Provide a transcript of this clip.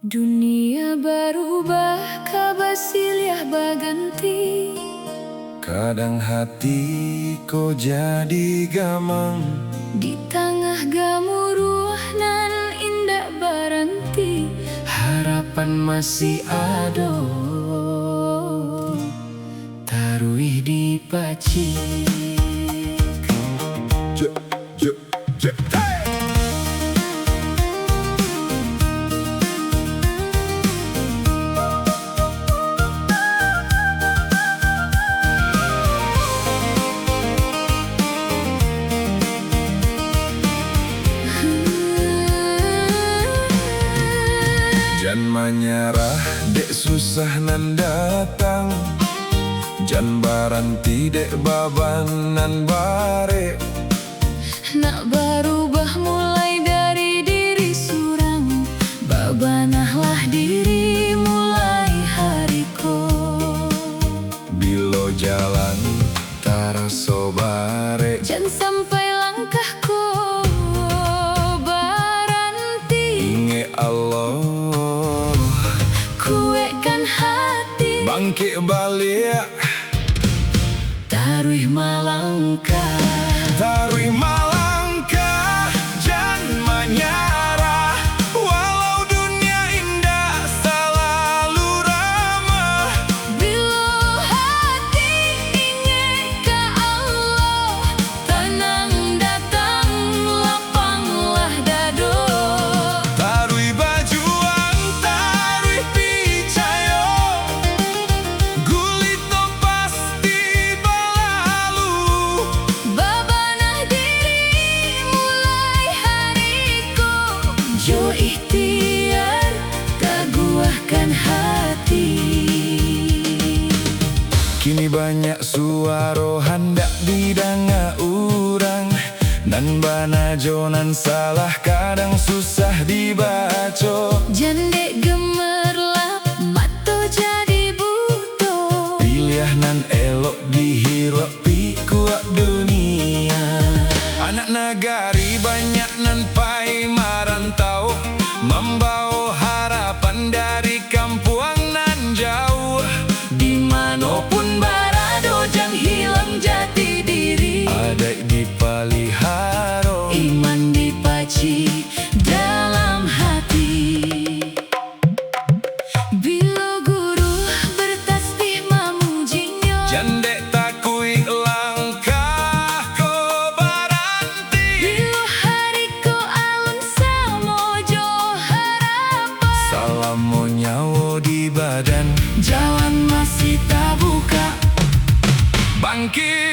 Dunia berubah, kabasilyah baganti. Kadang hati ko jadi gamang, Di tengah gamuruh nan indah baranti. harapan masih ada, taruih di pacik. Jan menyerah, dek susah nan datang. Jan baranti, dek baban nan bare. Nak berubah mulai dari diri surang, babanahlah diri mulai hariko. Bilo jalan taraso bare, Jangan sampai langkahku baranti. inge Allah Kuatkan hati, bangkit balik, taruh malangkah. taruih malangkah. Jan menyerah, walau dunia indah selalu ramah. Bila hati ingin ke Allah, tenang datang, lapanglah dado. Taruih bajuan, taruih picayo, gulito pasti berlalu. Babanah diri mulai hariko. Jo ikhtiar, teguhkan hati. Kini banyak suara hendak didanga urang, nan bana jonan salah kadang susah dibaca. Jandek gemerlap, mata jadi buta. Pilih nan elok dihirap pi kuat dunia. Anak negari banyak nan pai marantau, membawa harapan dari kampung nan jauh. Dimanapun berada, jangan hilang jati diri. Ada dipelihara, Iman dipaci dalam hati. Bila guru bertasbih memujinya, jandek takui langkah ko baranti. bila hariko alun samojo harapan. Salamu nyawa di badan, Jalan masih tak buka. bangkit